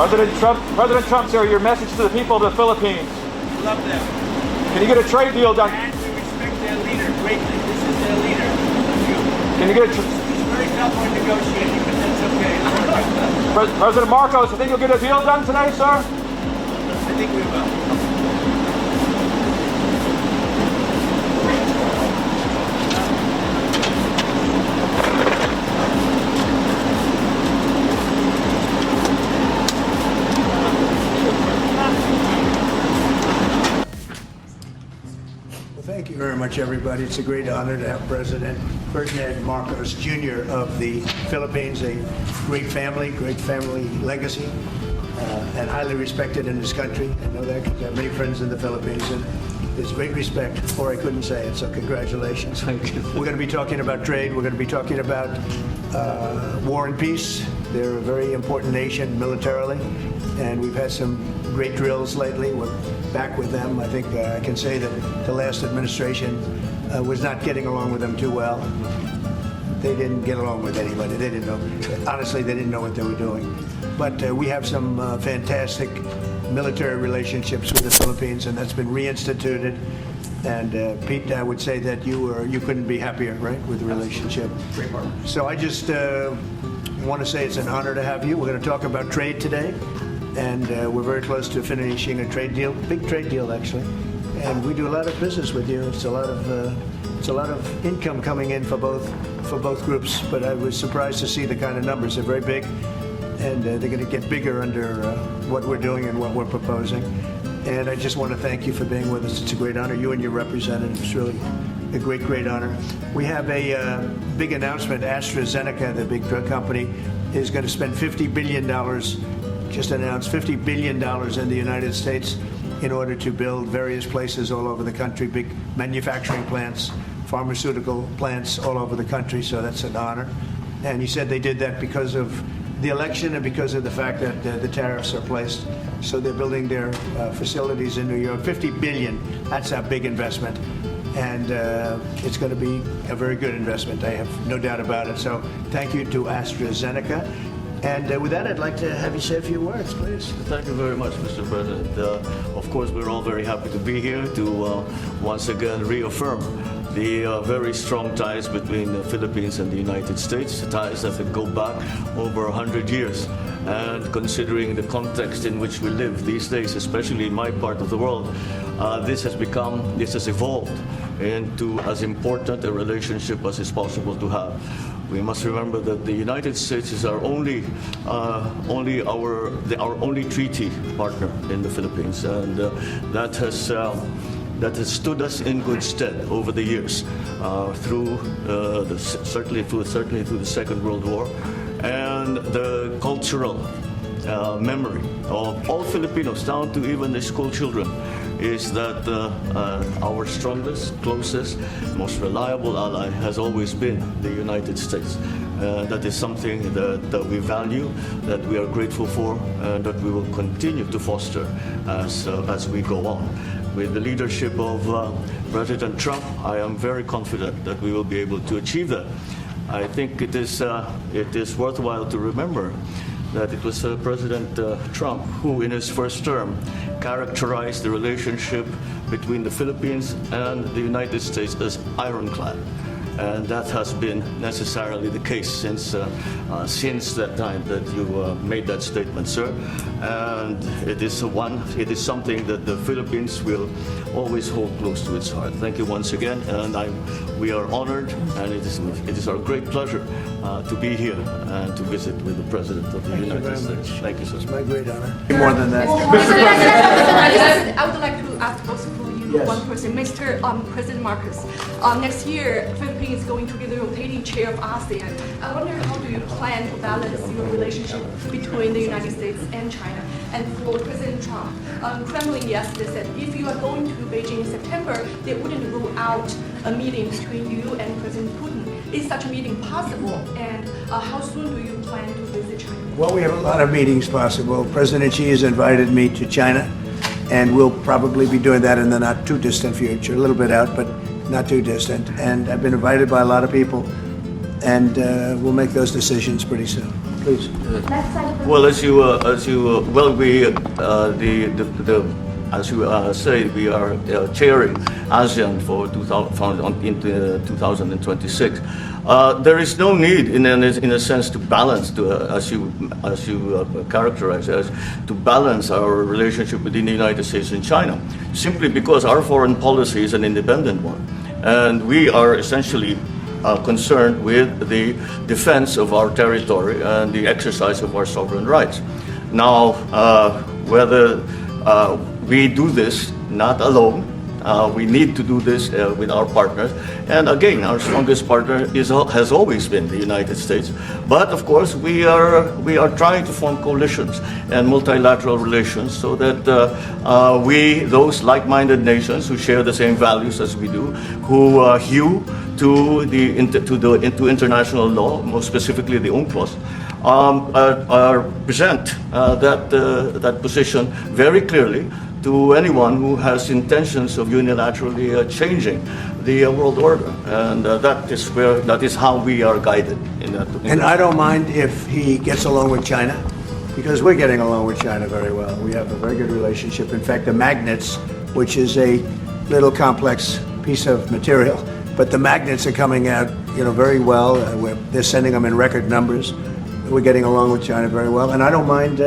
President Trump, sir, your message to the people of the Philippines. Love them. Can you get a trade deal done? And we respect their leader greatly. This is their leader. Thank you. Can you get a He's very tough on negotiating, but that's okay. President Marcos, I think you'll get a deal done today, sir? I think we will. Thank you very much, everybody. It's a great honor to have President Ferdinand Marcos Jr. of the Philippines, a great family legacy, and highly respected in this country. I know that because I have many friends in the Philippines, and there's great respect, or I couldn't say it, so congratulations. Thank you. We're going to be talking about trade. We're going to be talking about war and peace. They're a very important nation militarily, and we've had some great drills lately. We're back with them. I think I can say that the last administration was not getting along with them too well. They didn't get along with anybody. They didn't know. Honestly, they didn't know what they were doing. But we have some fantastic military relationships with the Philippines, and that's been reinstituted. And Pete, I would say that you couldn't be happier, right, with the relationship. Great partner. So I just want to say it's an honor to have you. We're going to talk about trade today. And we're very close to finishing a trade deal, big trade deal actually. And we do a lot of business with you. It's a lot of income coming in for both groups. But I was surprised to see the kind of numbers. They're very big, and they're going to get bigger under what we're doing and what we're proposing. And I just want to thank you for being with us. It's a great honor. You and your representative. It's really a great honor. We have a big announcement. AstraZeneca, the big drug company, is going to spend $50 billion. Just announced $50 billion in the United States in order to build various places all over the country, big manufacturing plants, pharmaceutical plants all over the country, so that's an honor. And he said they did that because of the election and because of the fact that the tariffs are placed. So they're building their facilities in New York. $50 billion, that's a big investment. And it's going to be a very good investment, I have no doubt about it. So thank you to AstraZeneca. And with that, I'd like to have you say a few words, please. Thank you very much, Mr. President. Of course, we're all very happy to be here to once again reaffirm the very strong ties between the Philippines and the United States, ties that go back over 100 years. And considering the context in which we live these days, especially in my part of the world, this has evolved into as important a relationship as is possible to have. We must remember that the United States is our only treaty partner in the Philippines, and that has stood us in good stead over the years, certainly through the Second World War, and the cultural memory of all Filipinos, down to even the school children, is that our strongest, closest, most reliable ally has always been the United States. That is something that we value, that we are grateful for, and that we will continue to foster as we go on. With the leadership of President Trump, I am very confident that we will be able to achieve that. I think it is worthwhile to remember that it was President Trump who, in his first term, characterized the relationship between the Philippines and the United States as ironclad. And that has been necessarily the case since that time that you made that statement, sir. And it is something that the Philippines will always hold close to its heart. Thank you once again, and we are honored, and it is our great pleasure to be here and to visit with the President of the United States. Thank you, sir. It's my great honor. More than that. I would like to ask also for you, Yes. one person, Mr. President Marcos. Next year, Philippines is going to be the rotating chair of ASEAN. I wonder how do you plan to balance your relationship between the United States and China? And for President Trump, Kremlin yesterday said if you are going to Beijing in September, they wouldn't rule out a meeting between you and President Putin. Is such a meeting possible? And how soon do you plan to visit China? Well, we have a lot of meetings possible. President Xi has invited me to China, and we'll probably be doing that in the not too distant future, a little bit out, but not too distant. And I've been invited by a lot of people, and we'll make those decisions pretty soon. please. Well, as you well, we as you say, we are chairing ASEAN for 2026. There is no need, in a sense, to balance, as you characterize as, to balance our relationship within the United States and China, simply because our foreign policy is an independent one, and we are essentially concerned with the defense of our territory and the exercise of our sovereign rights. Now, whether we do this not alone, we need to do this with our partners. And again, our strongest partner has always been the United States. But of course, we are trying to form coalitions and multilateral relations so that those like-minded nations who share the same values as we do, who hew to international law, more specifically the UNCLOS, present that position very clearly to anyone who has intentions of unilaterally changing the world order, and that is how we are guided in that. And I don't mind if he gets along with China, because we're getting along with China very well. We have a very good relationship. In fact, the magnets, which is a little complex piece of material, but the magnets are coming out, very well. They're sending them in record numbers. We're getting along with China very well, and I don't mind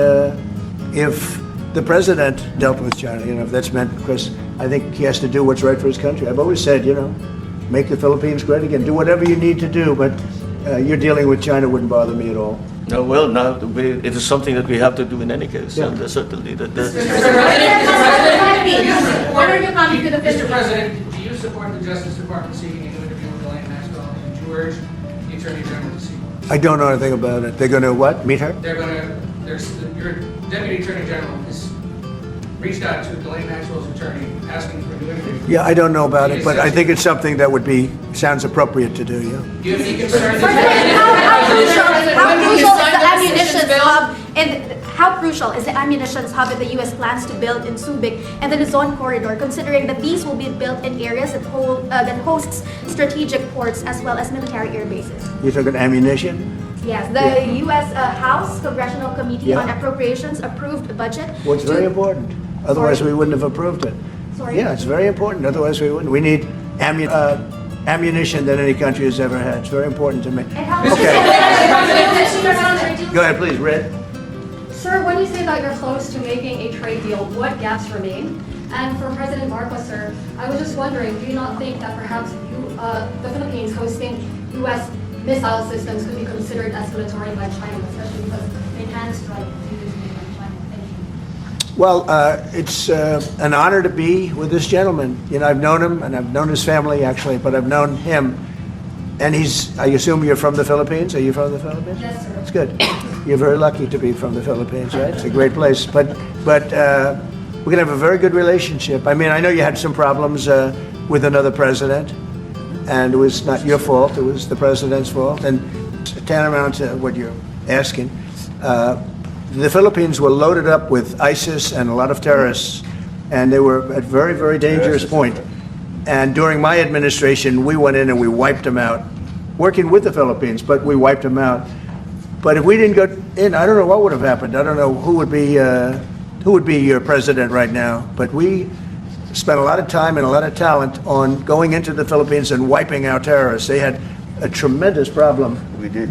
if the president dealt with China, if that's meant, because I think he has to do what's right for his country. I've always said, make the Philippines great again. Do whatever you need to do, but you're dealing with China wouldn't bother me at all. No, well, now it is something that we have to do in any case, and certainly that. Mr. President, do you support the Justice Department seeking an interview with Ghislaine Maxwell, and do you urge the Attorney General to seek one? I don't know anything about it. They're going to what? Meet her? Your Deputy Attorney General has reached out to Ghislaine Maxwell's attorney asking for a new interview. Yeah, I don't know about it, but I think it's something that sounds appropriate to do, yeah. Do you have any concerns? How crucial is the ammunition hub that the U.S. plans to build in Subic and the Luzon corridor, considering that these will be built in areas that hosts strategic ports as well as military air bases? You're talking ammunition? Yes, the U.S. House Congressional Committee on Appropriations approved a budget. Well, it's very important. Otherwise, we wouldn't have approved it. Sorry? Yeah, it's very important. Otherwise, we wouldn't. We need ammunition that any country has ever had. It's very important to me. Okay. Go ahead, please, Red. Sir, when you say that you're close to making a trade deal, what gaps remain? And for President Marcos, sir, I was just wondering, do you not think that perhaps the Philippines hosting U.S. missile systems could be considered escalatory by China, especially because they can strike seriously by China? Thank you. Well, it's an honor to be with this gentleman. I've known him, and I've known his family, actually, but I've known him. And I assume you're from the Philippines? Are you from the Philippines? Yes, sir. That's good. You're very lucky to be from the Philippines, right? It's a great place. But we're going to have a very good relationship. I mean, I know you had some problems with another president, and it was not your fault. It was the president's fault. And tantamount to what you're asking, the Philippines were loaded up with ISIS and a lot of terrorists, and they were at a very, very dangerous point. And during my administration, we went in and we wiped them out, working with the Philippines, but we wiped them out. But if we didn't go in, I don't know what would have happened. I don't know who would be your president right now. But we spent a lot of time and a lot of talent on going into the Philippines and wiping out terrorists. They had a tremendous problem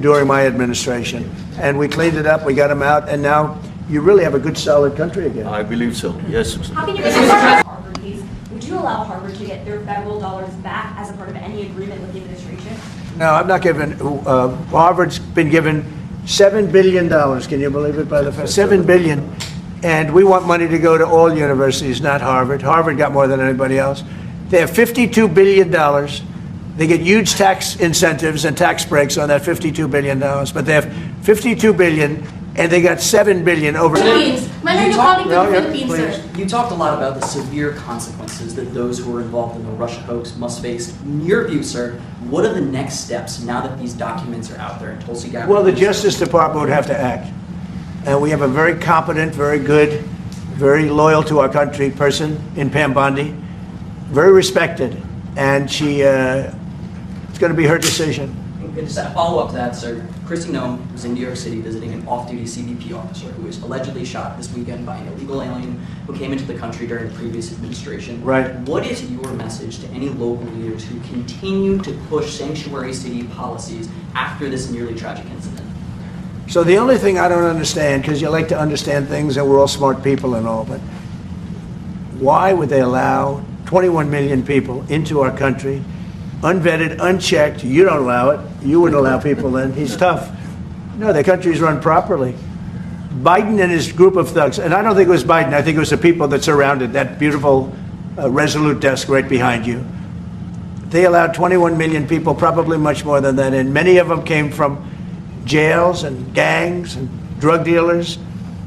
during my administration. And we cleaned it up, we got them out, and now you really have a good, solid country again. I believe so, yes. How can you Harvard case? Would you allow Harvard to get their federal dollars back as a part of any agreement with the administration? No, I'm not giving. Harvard's been given $7 billion. Can you believe it? By the $7 billion, and we want money to go to all universities, not Harvard. Harvard got more than anybody else. They have $52 billion. They get huge tax incentives and tax breaks on that $52 billion, but they have $52 billion, and they got $7 billion over. Philippines. When are you coming to the Philippines, sir? You talked a lot about the severe consequences that those who were involved in the Russia hoax must face. In your view, sir, what are the next steps now that these documents are out there in Tulsi Gabbard? Well, the Justice Department would have to act. And we have a very competent, very good, very loyal to our country person in Pam Bondi, very respected. And it's going to be her decision. And just a follow-up to that, sir. Kristi Noem was in New York City visiting an off-duty CBP officer who was allegedly shot this weekend by an illegal alien who came into the country during the previous administration. Right. What is your message to any local leaders who continue to push sanctuary city policies after this nearly tragic incident? So the only thing I don't understand, because you like to understand things and we're all smart people and all, but why would they allow 21 million people into our country, unvetted, unchecked? You don't allow it. You wouldn't allow people then. He's tough. No, the country's run properly. Biden and his group of thugs, and I don't think it was Biden, I think it was the people that surrounded that beautiful Resolute desk right behind you. They allowed 21 million people, probably much more than that, and many of them came from jails and gangs and drug dealers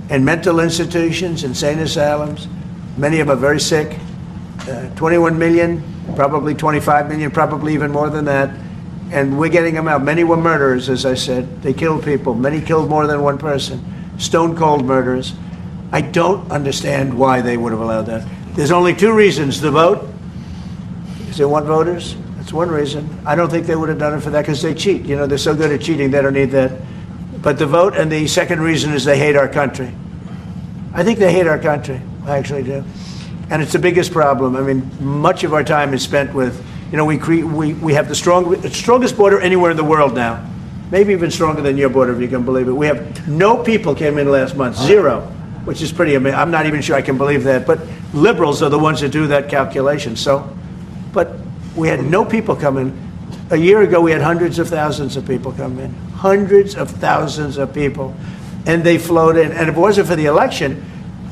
and mental institutions, insane asylums. Many of them are very sick. 21 million, probably 25 million, probably even more than that. And we're getting them out. Many were murderers, as I said. They killed people. Many killed more than one person. Stone cold murderers. I don't understand why they would have allowed that. There's only two reasons. The vote, because they want voters. That's one reason. I don't think they would have done it for that because they cheat. You know, they're so good at cheating, they don't need that. But the vote, and the second reason is they hate our country. I think they hate our country. I actually do. And it's the biggest problem. I mean, much of our time is spent with, you know, we have the strongest border anywhere in the world now. Maybe even stronger than your border, if you can believe it. We have no people came in last month, zero, which is pretty amazing. I'm not even sure I can believe that. But liberals are the ones that do that calculation. So, but we had no people come in. A year ago, we had hundreds of thousands of people come in. Hundreds of thousands of people. And they flowed in. And if it wasn't for the election,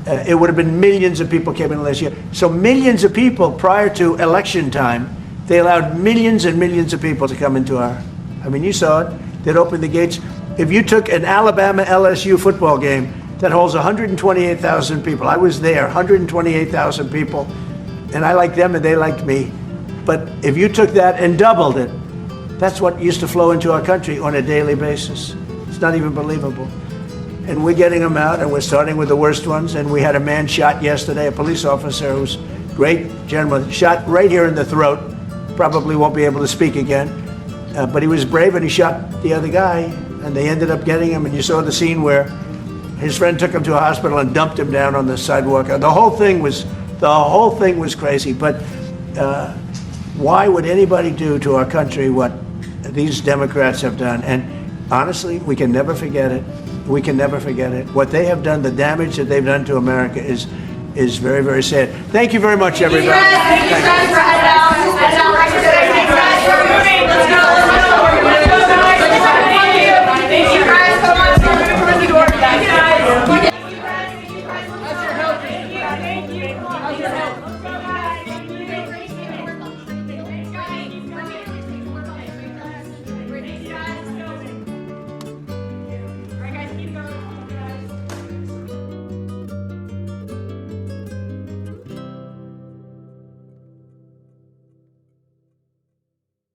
it would have been millions of people came in last year. So millions of people prior to election time, they allowed millions and millions of people to come into our, I mean, you saw it. They'd open the gates. If you took an Alabama-LSU football game that holds 128,000 people, I was there, 128,000 people, and I liked them and they liked me. But if you took that and doubled it, that's what used to flow into our country on a daily basis. It's not even believable. And we're getting them out, and we're starting with the worst ones. And we had a man shot yesterday, a police officer who's a great gentleman, shot right here in the throat. Probably won't be able to speak again. But he was brave, and he shot the other guy, and they ended up getting him. And you saw the scene where his friend took him to a hospital and dumped him down on the sidewalk. The whole thing was crazy. But why would anybody do to our country what these Democrats have done? And honestly, we can never forget it. We can never forget it. What they have done, the damage that they've done to America is very, very sad. Thank you very much, everybody. Thank you, Fred. Let's go.